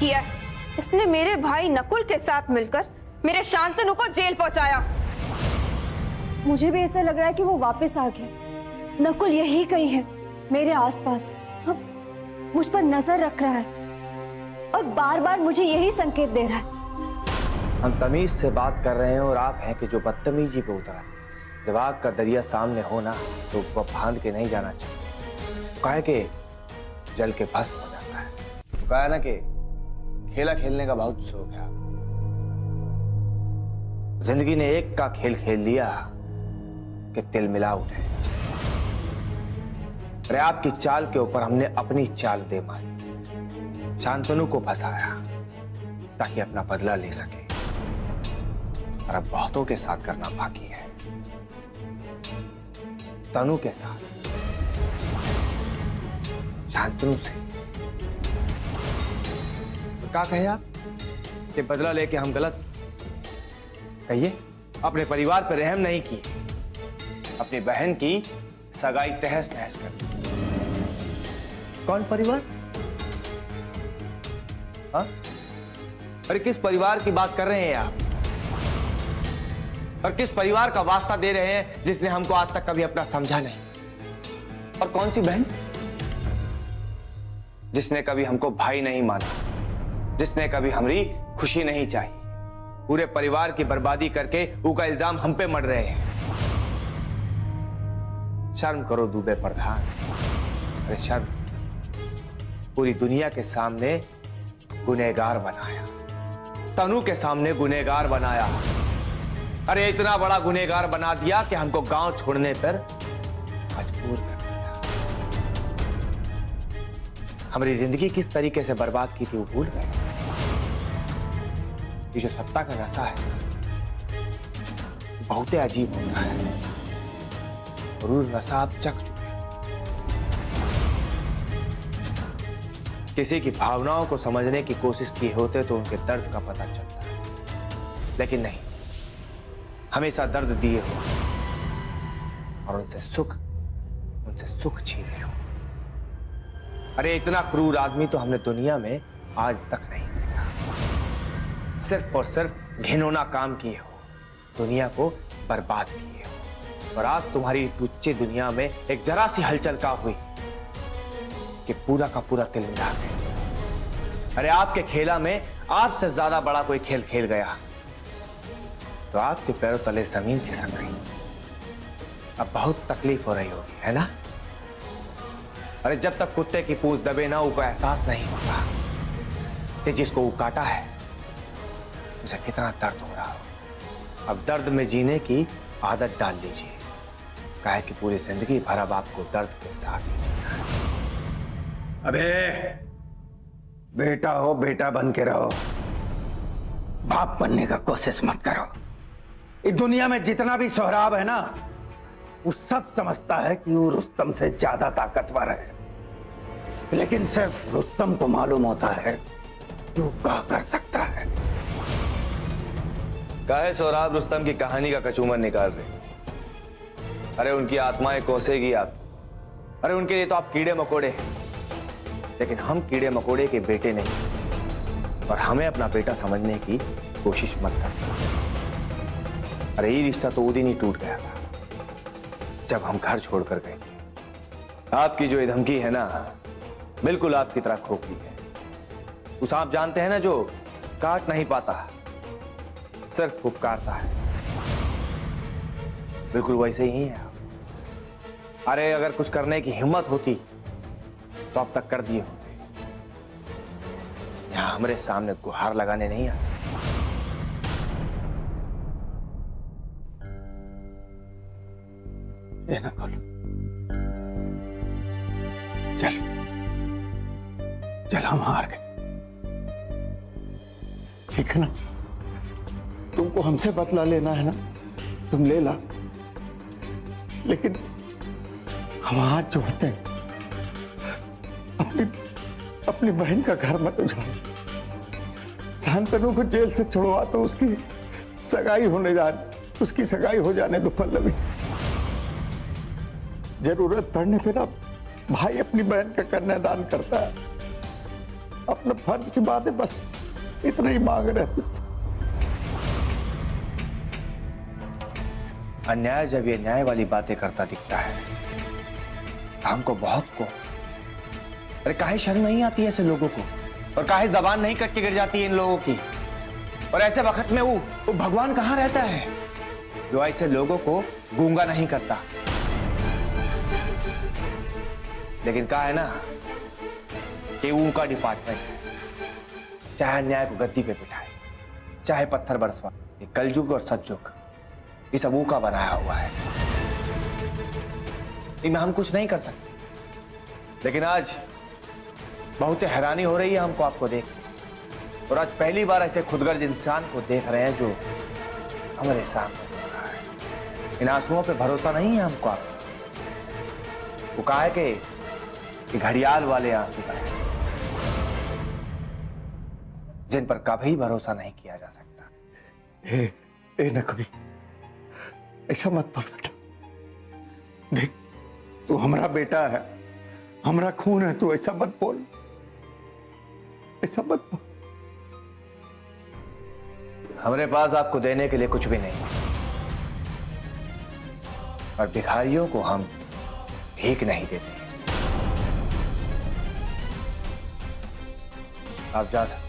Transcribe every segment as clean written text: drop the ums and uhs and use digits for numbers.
किया है। इसने मेरे भाई नकुल के साथ मिलकर मेरे शांतनु को जेल पहुंचाया। मुझे भी ऐसा लग रहा है कि वो वापस आ गया। नकुल यही कहीं है, मेरे आसपास, मुझ पर नजर रख रहा है और बार बार मुझे यही संकेत दे रहा है। हम तमीज से बात कर रहे हैं और आप हैं कि जो बदतमीजी पे उतरा। जब आग का दरिया सामने हो ना तो वो फांद के नहीं जाना चाहिए। कहा कि जल के भस्म हो जाता है। कहा ना कि खेला खेलने का बहुत शौक है आपको। जिंदगी ने एक का खेल खेल लिया कि तिल मिला उठे। अरे आपकी चाल के ऊपर हमने अपनी चाल दे मारी। शांतनु को फंसाया ताकि अपना बदला ले सके, और अब बहुतों के साथ करना बाकी है। तनु के साथ, शांतनु से। तो क्या कहे आप कि बदला लेके हम गलत? कहिए, अपने परिवार पर रहम नहीं की, अपनी बहन की सगाई तहस नहस कर दी। कौन परिवार? हाँ? अरे किस परिवार की बात कर रहे हैं आप? और किस परिवार का वास्ता दे रहे हैं जिसने हमको आज तक कभी अपना समझा नहीं? और कौन सी बहन जिसने कभी हमको भाई नहीं माना, जिसने कभी हमारी खुशी नहीं चाहिए? पूरे परिवार की बर्बादी करके उसका इल्जाम हम पे मढ़ रहे हैं। शर्म करो दुबे प्रधान। अरे शर्म। पूरी दुनिया के सामने गुनहगार बनाया, तनु के सामने गुनहगार बनाया। अरे इतना बड़ा गुनहगार बना दिया कि हमको गांव छोड़ने पर मजबूर कर दिया। हमारी जिंदगी किस तरीके से बर्बाद की थी वो भूल गए। ये जो सत्ता का नशा है बहुत ही अजीब होता है, और उस नशा आप चख चुके। किसी की भावनाओं को समझने की कोशिश किए होते तो उनके दर्द का पता चलता है, लेकिन नहीं, हमेशा दर्द दिए हो और उनसे सुख छीने हो। अरे इतना क्रूर आदमी तो हमने दुनिया में आज तक नहीं देखा। सिर्फ और सिर्फ घिनौना काम किए हो, दुनिया को बर्बाद किए हो। और आज तुम्हारी टुच्ची दुनिया में एक जरा सी हलचल का हुई कि पूरा का पूरा तिल मिला गया। अरे आपके खेला में आपसे ज्यादा बड़ा कोई खेल खेल गया तो आपके पैरों तले जमीन खिसक गई। अब बहुत तकलीफ हो रही होगी, है ना? अरे जब तक कुत्ते की पूंछ दबे ना उसको एहसास नहीं होता कि जिसको वो काटा है उसे कितना दर्द हो रहा हो। अब दर्द में जीने की आदत डाल लीजिए, काहे कि पूरी जिंदगी भर अब आपको दर्द के साथ ही जीना है। अबे बेटा हो, बेटा बन के रहो, बाप बनने का कोशिश मत करो। इस दुनिया में जितना भी सोहराब है ना, वो सब समझता है कि वो रुस्तम से ज्यादा ताकतवर है, लेकिन सिर्फ रुस्तम को मालूम होता है कि वो क्या कर सकता है। काहे सोहराब रुस्तम की कहानी का कचूमर निकाल रहे? अरे उनकी आत्माएं कोसेगी आप। अरे उनके लिए तो आप कीड़े मकोड़े हैं, लेकिन हम कीड़े मकोड़े के बेटे नहीं, और हमें अपना बेटा समझने की कोशिश मत करना। अरे ये रिश्ता तो उस दिन ही टूट गया था जब हम घर छोड़कर गए थे। आपकी जो ये धमकी है ना, बिल्कुल आपकी तरह खोखली है। उस आप जानते हैं ना जो काट नहीं पाता, सिर्फ पुकारता है, बिल्कुल वैसे ही है आप। अरे अगर कुछ करने की हिम्मत होती तो अब तक कर दिए होते। यहां हमारे सामने गुहार लगाने नहीं आते। ये ना खोलो, चल चल, हम हार गए, ठीक है ना? तुमको हमसे बदला लेना है ना, तुम ले ला, लेकिन हम हाथ जोड़ते हैं, अपनी बहन का घर मत उजाड़ो। शांतनु को जेल से छुड़वा तो उसकी सगाई उसकी सगाई हो जाने दो पल्लवी से। जरूरत पड़ने पे ना भाई अपनी बहन का कन्यादान करता है, अपना फर्ज की बात है, बस इतना ही मांग रहे थे। अन्याय जब ये न्याय वाली बातें करता दिखता है तो हमको बहुत कोफ्त। अरे काहे शर्म नहीं आती है ऐसे लोगों को, और काहे जबान नहीं कट के गिर जाती है इन लोगों की। और ऐसे वक्त में वो भगवान कहां रहता है जो ऐसे लोगों को गूंगा नहीं करता। लेकिन कहा है ना कि वो का डिपार्टमेंट है, चाहे अन्याय को गद्दी पे बिठाए, चाहे पत्थर बरसवा। ये कलयुग और सतयुग ये सब ऊ का बनाया हुआ है, इनमें हम कुछ नहीं कर सकते। लेकिन आज बहुत हैरानी हो रही है हमको आपको देख, और आज पहली बार ऐसे खुदगर्ज इंसान को देख रहे हैं जो हमारे सामने हो रहा है। इन आंसुओं पे भरोसा नहीं है हमको। आप वो कहा है कि घड़ियाल वाले आंसू है जिन पर कभी भरोसा नहीं किया जा सकता। ए नकुल, ऐसा मत बोल बेटा। देख, तू हमारा बेटा है, हमारा खून है, तू ऐसा मत बोल, ऐसा मत बोल। हमारे पास आपको देने के लिए कुछ भी नहीं, और भिखारियों को हम भीख नहीं देते। आप जा सकते।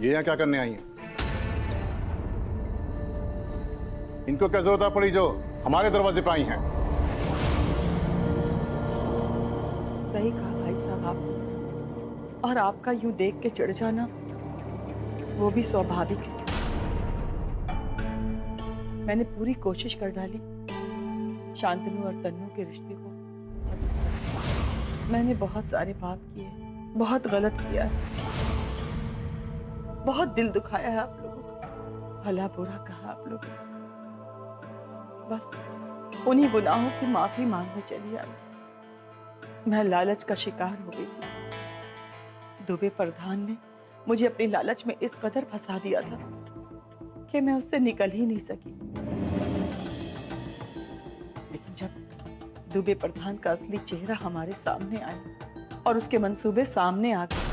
ये यहाँ क्या करने आई हैं? इनको क्या जरूरत पड़ी जो हमारे दरवाजे पे आई हैं? सही कहा भाई साहब आपने, और आपका यूं देख के चिढ़ जाना वो भी स्वाभाविक है। मैंने पूरी कोशिश कर डाली शांतनु और तन्नू के रिश्ते को खत्म करने। मैंने बहुत सारे पाप किए, बहुत गलत किया है, बहुत दिल दुखाया है आप लोगों का, भला बुरा कहा आप लोगों को। बस उन्हीं गुनाहों की माफी मांगने चली आई। मैं लालच का शिकार हो गई थी। दुबे प्रधान ने मुझे अपनी लालच में इस कदर फंसा दिया था कि मैं उससे निकल ही नहीं सकी। लेकिन जब दुबे प्रधान का असली चेहरा हमारे सामने आया और उसके मंसूबे सामने आ गए,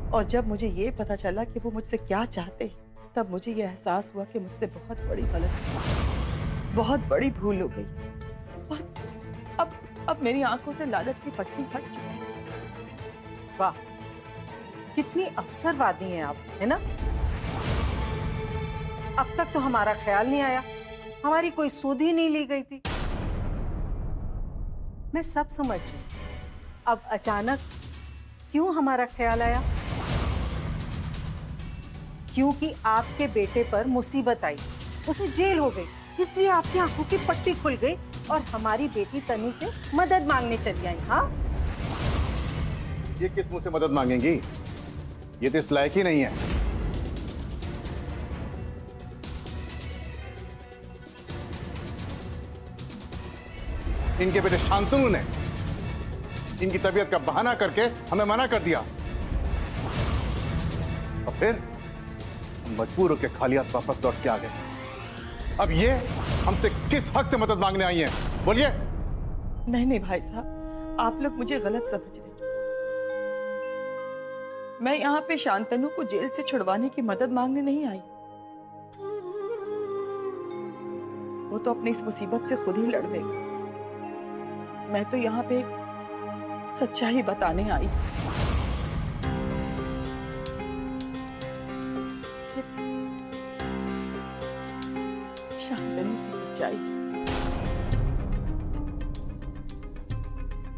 और जब मुझे ये पता चला कि वो मुझसे क्या चाहते हैं, तब मुझे ये एहसास हुआ कि मुझसे बहुत बड़ी गलती, बहुत बड़ी भूल हो गई। और अब मेरी आंखों से लालच की पट्टी हट चुकी है। वाह, कितनी अवसरवादी हैं आप, है ना? अब तक तो हमारा ख्याल नहीं आया, हमारी कोई सुध ही नहीं ली गई थी। मैं सब समझ रही, अब अचानक क्यों हमारा ख्याल आया? क्योंकि आपके बेटे पर मुसीबत आई, उसे जेल हो गई, इसलिए आपकी आंखों की पट्टी खुल गई और हमारी बेटी तनु से मदद मांगने चली आई। हाँ, ये किस मुंह से मदद मांगेंगी? ये तो इस लायक ही नहीं है। इनके बेटे शांतनु ने इनकी तबीयत का बहाना करके हमें मना कर दिया, और फिर मजबूर होकर खाली हाथ वापस लौट के आ गए। अब ये हमसे किस हक से मदद मांगने आई हैं? बोलिए। नहीं भाई साहब, आप लोग मुझे गलत समझ रहे हैं। मैं यहाँ पे शांतनु को जेल से छुड़वाने की मदद मांगने नहीं आई। वो तो अपनी इस मुसीबत से खुद ही लड़ देगा। मैं तो यहाँ पे एक सच्चाई बताने आई। सच्चाई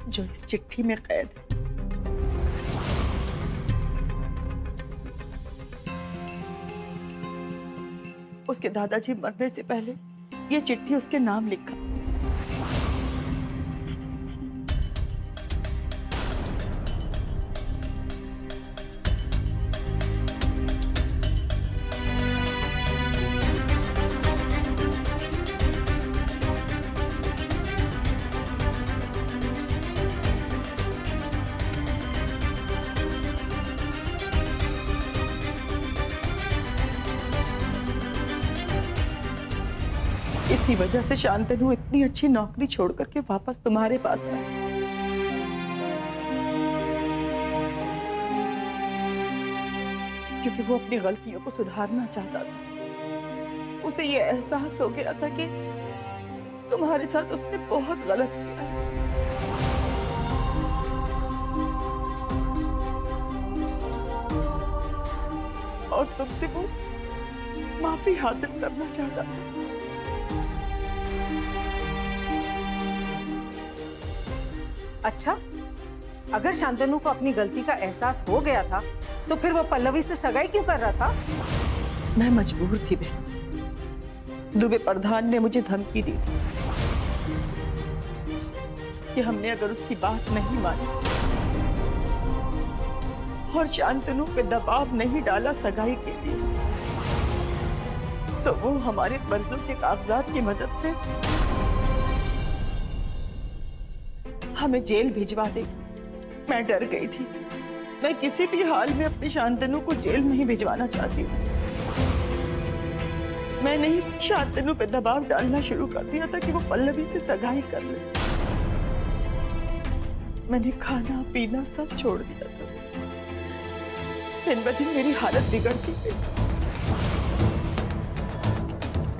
जो इस चिट्ठी में कैद है। उसके दादाजी मरने से पहले ये चिट्ठी उसके नाम लिखा। इसी वजह से शांतनु इतनी अच्छी नौकरी छोड़ करके वापस तुम्हारे पास आई। क्योंकि वो अपनी गलतियों को सुधारना चाहता था। उसे ये एहसास हो गया था कि तुम्हारे साथ उसने बहुत गलत किया है। और तुमसे वो माफी हासिल करना चाहता था। अच्छा, अगर शांतनु को अपनी गलती का एहसास हो गया था तो फिर वो पल्लवी से सगाई क्यों कर रहा था? मैं मजबूर थी बहन जी। दुबे प्रधान ने मुझे धमकी दी थी कि हमने अगर उसकी बात नहीं मानी और शांतनु पे दबाव नहीं डाला सगाई के लिए तो वो हमारे कर्जों के कागजात की मदद से हमें जेल भिजवा देगी। मैं डर गई थी। मैं किसी भी हाल में अपनी शांतनु को जेल नहीं भिजवाना चाहती हूँ। मैंने ही शांतनु पे दबाव डालना शुरू कर दिया था कि वो पल्लवी से सगाई कर ले। मैंने खाना पीना सब छोड़ दिया था। दिन ब दिन मेरी हालत बिगड़ती गई।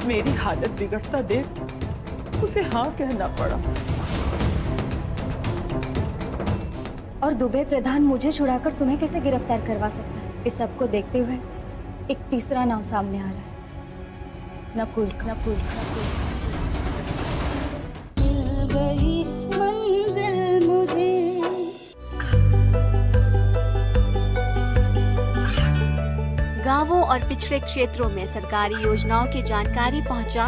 मेरी हालत बिगड़ता देख उसे हाँ कहना पड़ा। और दुबे प्रधान मुझे छुड़ाकर तुम्हें कैसे गिरफ्तार करवा सकता है? इस सब को देखते हुए एक तीसरा नाम सामने आ रहा है, नकुल। नकुल नकुल मिल गई मंजिल मुझे। गांवों और पिछड़े क्षेत्रों में सरकारी योजनाओं की जानकारी पहुंचा।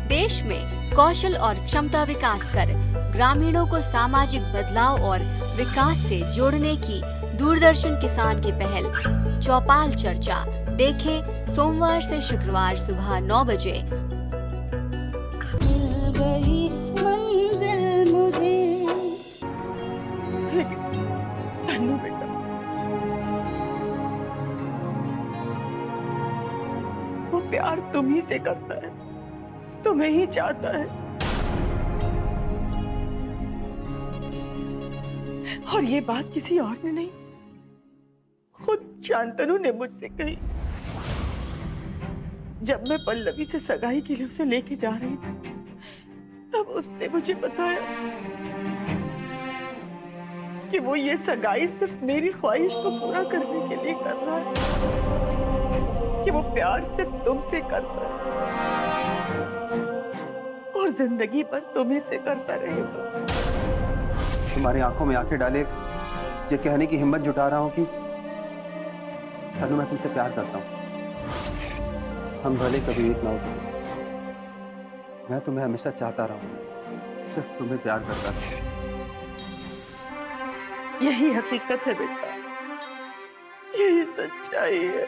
देश में कौशल और क्षमता विकास कर ग्रामीणों को सामाजिक बदलाव और विकास से जोड़ने की दूरदर्शन किसान की पहल चौपाल चर्चा देखें सोमवार से शुक्रवार सुबह 9 बजे। मिल गई मंजिल मुझे। लेकिन तन्नू बेटा, वो प्यार तुम ही से करता है, तुम्हें ही चाहता है। और ये बात किसी और ने नहीं, खुद शांतनु ने मुझसे कही। जब मैं पल्लवी से सगाई के लिए उसे लेके जा रही थी तब उसने मुझे बताया कि वो ये सगाई सिर्फ मेरी ख्वाहिश को पूरा करने के लिए कर रहा है, कि वो प्यार सिर्फ तुमसे करता है और जिंदगी भर तुम्ही से करता रहेगा। तुम्हारी आंखों में आंखें डाले ये कहने की हिम्मत जुटा रहा हूं कि तनु मैं तुमसे प्यार करता हूं। हम भले कभी एक ना हो सके, मैं तुम्हें हमेशा चाहता रहा हूं, सिर्फ तुम्हें प्यार करता रहा। यही हकीकत है बेटा, यही सच्चाई है।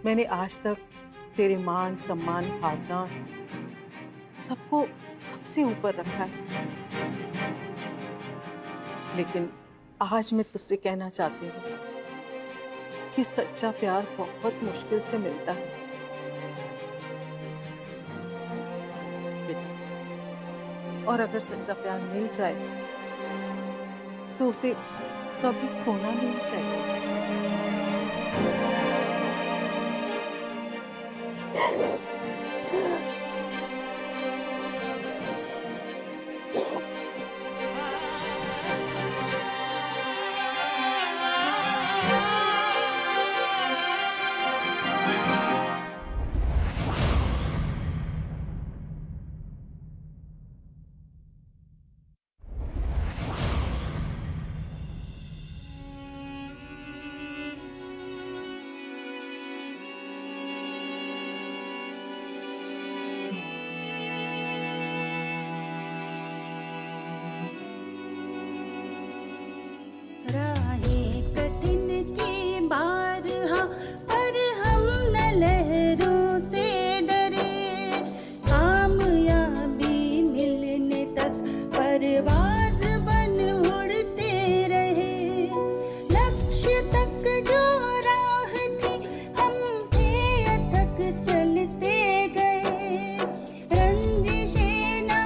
मैंने आज तक तेरे मान सम्मान भावना सबको सबसे ऊपर रखा है, लेकिन आज मैं तुझसे कहना चाहती हूँ कि सच्चा प्यार बहुत मुश्किल से मिलता है बेटा। और अगर सच्चा प्यार मिल जाए तो उसे कभी खोना नहीं चाहिए। राहें कठिन थी बारहा पर हम न लहरों से डरे, कामयाबी मिलने तक परवाज बन उड़ते रहे। लक्ष्य तक जो राह थी हम थे अथक चलते गए, रंजिशें ना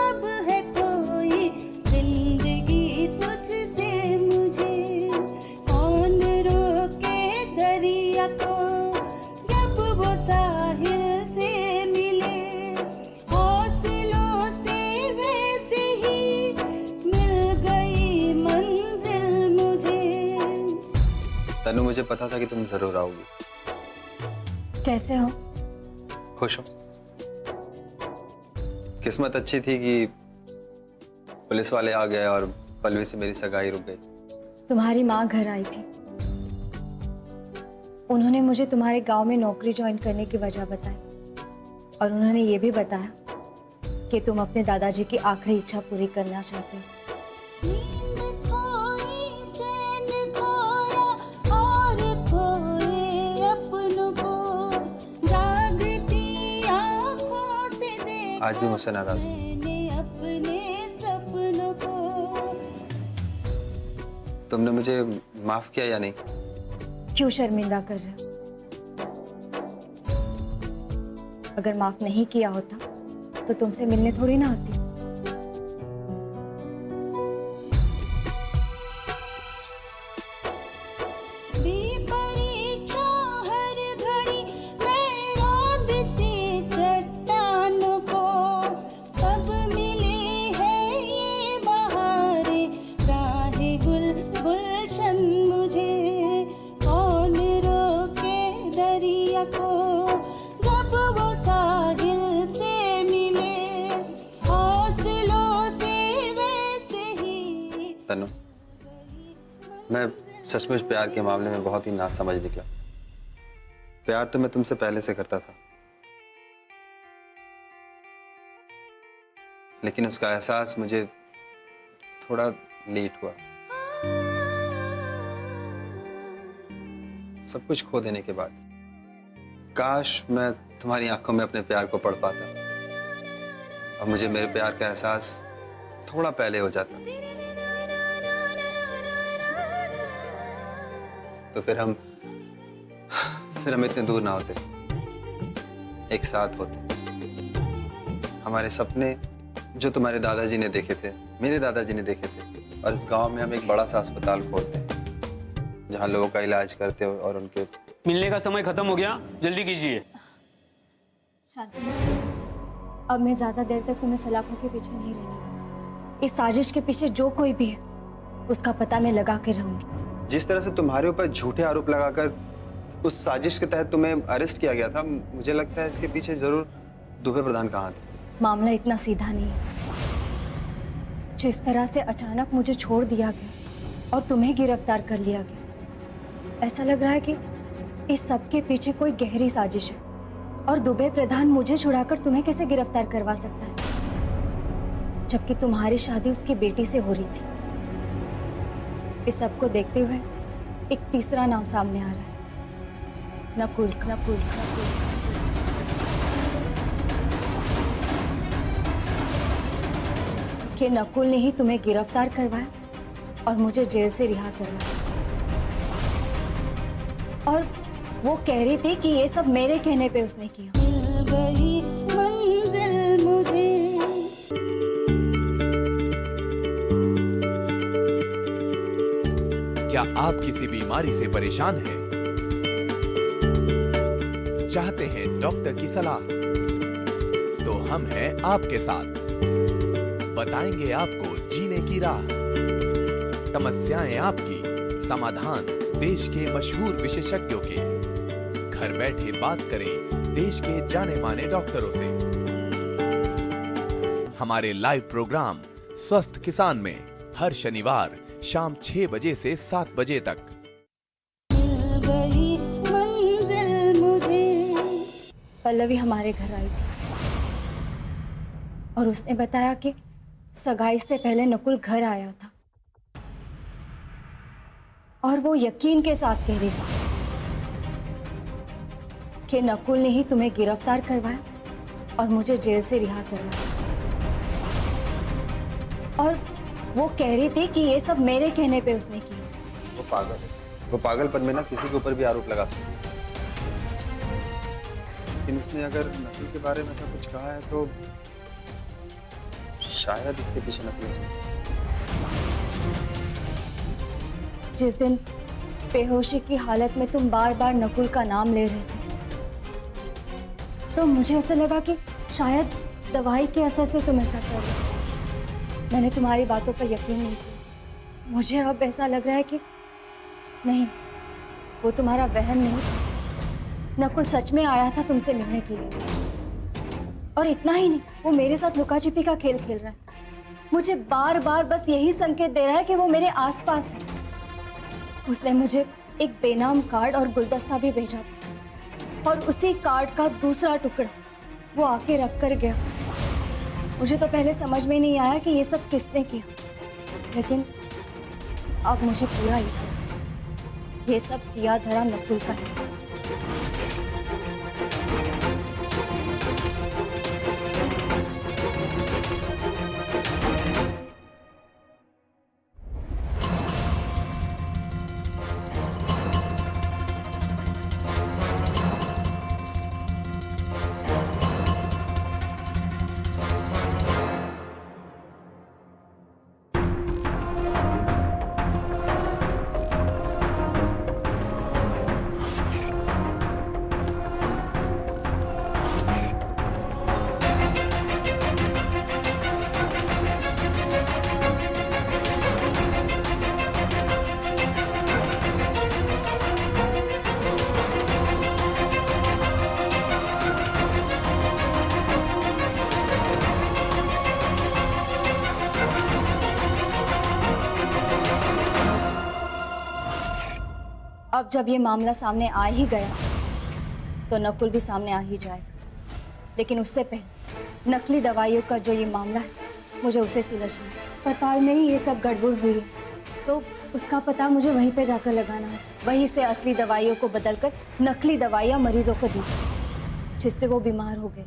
अब है कोई जिंदगी तुझसे मुझे, कौन रोके दरिया को जब वो साहिल से मिले, हौसलों से वैसे ही मिल गई मंजिल मुझे। तनु, मुझे पता था कि तुम जरूर आओगी। कैसे हो? खुश हो? किस्मत अच्छी थी कि पुलिस वाले आ गए और पल्लवी से मेरी सगाई रुक गई। तुम्हारी माँ घर आई थी, उन्होंने मुझे तुम्हारे गांव में नौकरी ज्वाइन करने की वजह बताई, और उन्होंने ये भी बताया कि तुम अपने दादाजी की आखिरी इच्छा पूरी करना चाहते हो। नींद खोई चैन खोया और खोए अपनों को, जागती आँखों से देखा आज भी मुझसे नाराज हो? मैंने अपने सपनों को। तुमने मुझे माफ किया या नहीं? क्यों शर्मिंदा कर रहे हो? अगर माफ नहीं किया होता तो तुमसे मिलने थोड़ी ना आती। दी परीक्षा हर घड़ी मैं रोंदती चट्टानों को, कब मिली है ये बहारें राहें गुल गुलशन मुझे, कौन रोके दरिया को जब वो साहिल से मिले, हौसलों से वैसे ही। तनु, मैं सचमुच प्यार के मामले में बहुत ही नासमझ निकला। प्यार तो मैं तुमसे पहले से करता था, लेकिन उसका एहसास मुझे थोड़ा लेट हुआ। सब कुछ खो देने के बाद काश मैं तुम्हारी आंखों में अपने प्यार को पढ़ पाता और मुझे मेरे प्यार का एहसास थोड़ा पहले हो जाता, तो फिर हम इतने दूर ना होते, एक साथ होते। हमारे सपने जो तुम्हारे दादाजी ने देखे थे, मेरे दादाजी ने देखे थे, और इस गांव में हम एक बड़ा सा अस्पताल खोलते हैं जहां लोगों का इलाज करते हो और उनके। मिलने का समय खत्म हो गया, जल्दी कीजिए। शांति, अब मैं ज्यादा देर तक तुम्हें सलाखों के पीछे नहीं रहने दूंगी। इस साजिश के पीछे जो कोई भी है उसका पता मैं लगा के रहूंगी। जिस तरह से तुम्हारे ऊपर झूठे आरोप लगाकर उस साजिश के तहत तुम्हें अरेस्ट किया गया था, मुझे लगता है इसके पीछे जरूर दुबे प्रधान का हाथ है। मामला इतना सीधा नहीं है। जिस तरह से अचानक मुझे छोड़ दिया गया और तुम्हें गिरफ्तार कर लिया गया, ऐसा लग रहा है कि इस सब के पीछे कोई गहरी साजिश है, और दुबे प्रधान मुझे छुड़ाकर तुम्हें कैसे गिरफ्तार करवा सकता है, जबकि तुम्हारी शादी उसकी बेटी से हो रही थी। इस सब को देखते हुए एक तीसरा नाम सामने आ रहा है, नकुल। नकुल कि नकुल ने ही तुम्हें गिरफ्तार करवाया और मुझे जेल से रिहा करवाया, और वो कह रही थी कि ये सब मेरे कहने पे उसने किया। मिल गई मंजिल मुझे। क्या आप किसी बीमारी से परेशान हैं? चाहते हैं डॉक्टर की सलाह, तो हम हैं आपके साथ। बताएंगे आपको जीने की राह, समस्याएं आपकी, समाधान देश के मशहूर विशेषज्ञों के। घर बैठे बात करें देश के जाने माने डॉक्टरों से। हमारे लाइव प्रोग्राम स्वस्थ किसान में हर शनिवार शाम 6 बजे से 7 बजे तक। मिल गई मंजिल मुझे। पल्लवी हमारे घर आई थी और उसने बताया कि सगाई से पहले नकुल घर आया था और वो यकीन के साथ कह रही थी कि नकुल ने ही तुम्हें गिरफ्तार करवाया और मुझे जेल से रिहा करवाया। और वो कह रही थी कि ये सब मेरे कहने पे उसने किया। वो पागल है, वो पागलपन में ना किसी के ऊपर भी आरोप लगा सकती है। लेकिन उसने अगर नकुल के बारे में ऐसा कुछ कहा है तो शायद इसके पीछे नकुल हो सकता है। जिस दिन बेहोशी की हालत में तुम बार बार नकुल का नाम ले रहे थे तो मुझे ऐसा लगा कि शायद दवाई के असर से तुम ऐसा कर रहे हो। मैंने तुम्हारी बातों पर यकीन नहीं किया। मुझे अब ऐसा लग रहा है कि नहीं, वो तुम्हारा वहम नहीं था। नकुल सच में आया था तुमसे मिलने के लिए और इतना ही नहीं, वो मेरे साथ लुका छिपी का खेल खेल रहा है। मुझे बार बार बस यही संकेत दे रहा है कि वो मेरे आसपास है। उसने मुझे एक बेनाम कार्ड और गुलदस्ता भी भेजा था और उसी कार्ड का दूसरा टुकड़ा वो आके रख कर गया। मुझे तो पहले समझ में नहीं आया कि ये सब किसने किया, लेकिन अब मुझे पूरा ही पता। ये सब किया धरा नकुल का है। अब जब ये मामला सामने आ ही गया तो नकुल भी सामने आ ही जाएगा, लेकिन उससे पहले नकली दवाइयों का जो ये मामला है मुझे उसे सुलझना है। अस्पताल में ही ये सब गड़बड़ हुई है तो उसका पता मुझे वहीं पे जाकर लगाना है। वहीं से असली दवाइयों को बदलकर नकली दवाइयाँ मरीजों को दी जिससे वो बीमार हो गए।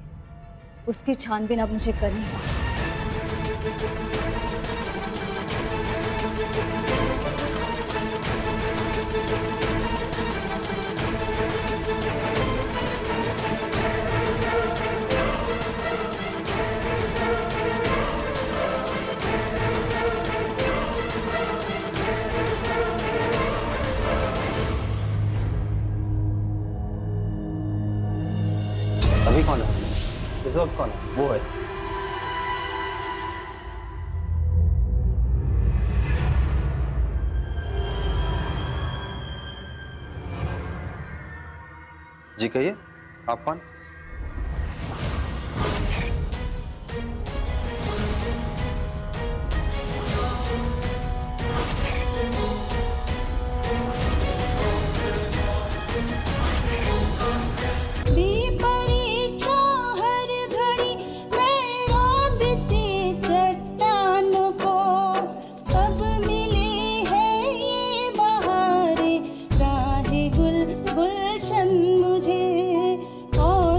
उसकी छानबीन अब मुझे करनी है। अभी कौन है? इस वक्त कौन है? वो है। जी कहिए, आप कौन? गुलशन मुझे और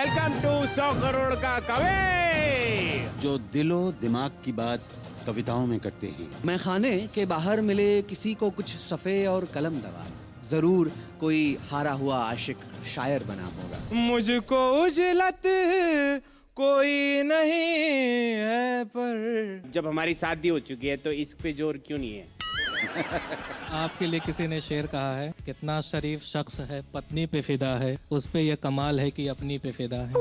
वेलकम टू 100 करोड़ का कवि। जो दिलो दिमाग की बात कविताओं में करते हैं। मैं खाने के बाहर मिले किसी को कुछ सफ़े और कलम दवा, जरूर कोई हारा हुआ आशिक शायर बना होगा। मुझको उजलत कोई नहीं है पर जब हमारी शादी हो चुकी है तो इस पे जोर क्यों नहीं है? आपके लिए किसी ने शेर कहा है, कितना शरीफ शख्स है पत्नी पे फिदा है, उस पे ये कमाल है कि अपनी पे फिदा है।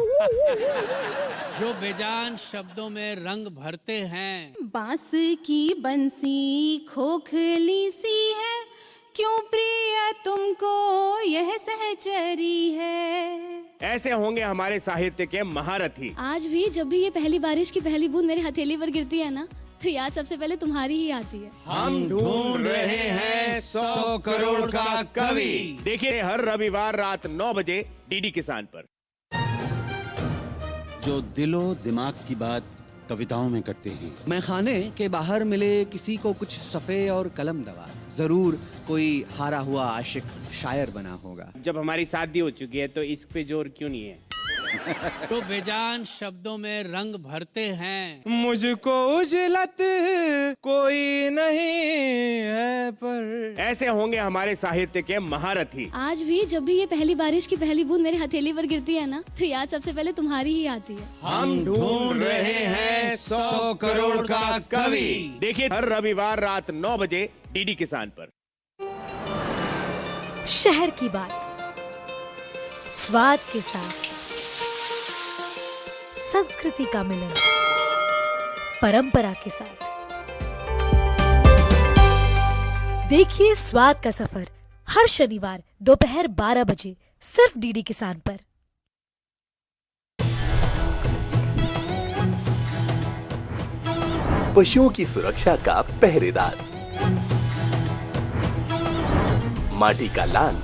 जो बेजान शब्दों में रंग भरते हैं। बांस की बंसी खोखली सी है, क्यों प्रिय तुमको यह सहचरी है। ऐसे होंगे हमारे साहित्य के महारथी। आज भी जब भी ये पहली बारिश की पहली बूंद मेरी हथेली पर गिरती है ना, तो याद सबसे पहले तुम्हारी ही आती है। हम ढूंढ रहे हैं 100 करोड़ का कवि। देखिए हर रविवार रात 9 बजे डीडी किसान पर। जो दिलो दिमाग की बात कविताओं में करते हैं। मैं खाने के बाहर मिले किसी को कुछ सफ़े और कलम दवा, जरूर कोई हारा हुआ आशिक शायर बना होगा। जब हमारी शादी हो चुकी है तो इस पे जोर क्यों नहीं है? तो बेजान शब्दों में रंग भरते हैं। मुझको उजलत कोई नहीं है पर ऐसे होंगे हमारे साहित्य के महारथी। आज भी जब भी ये पहली बारिश की पहली बूंद मेरी हथेली पर गिरती है ना, तो याद सबसे पहले तुम्हारी ही आती है। हम ढूंढ रहे हैं 100 करोड़ का कवि। देखिए हर रविवार रात 9 बजे डीडी किसान पर। शहर की बात स्वाद के साथ, संस्कृति का मिलन परंपरा के साथ। देखिए स्वाद का सफर हर शनिवार दोपहर 12 बजे सिर्फ डीडी किसान पर। पशुओं की सुरक्षा का पहरेदार, माटी का लाल,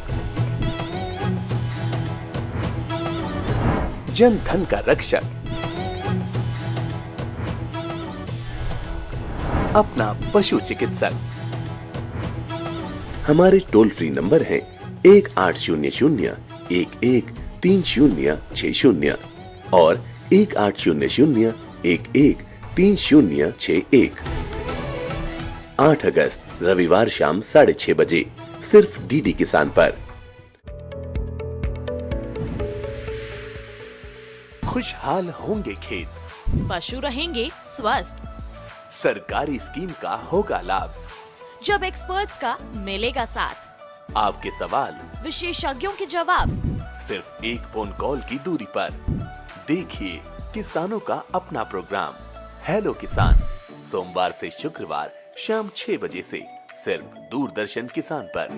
जन धन का रक्षक, अपना पशु चिकित्सक। हमारे टोल फ्री नंबर हैं 1800-113060 और 1800-113061। 8 अगस्त रविवार शाम 6:30 बजे सिर्फ डीडी किसान पर। खुशहाल होंगे खेत, पशु रहेंगे स्वस्थ, सरकारी स्कीम का होगा लाभ, जब एक्सपर्ट्स का मिलेगा साथ, आपके सवाल विशेषज्ञों के जवाब, सिर्फ एक फोन कॉल की दूरी पर। देखिए किसानों का अपना प्रोग्राम हेलो किसान, सोमवार से शुक्रवार शाम 6 बजे से सिर्फ दूरदर्शन किसान पर।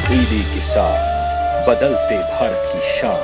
डीडी किसान, बदलते भारत की शान।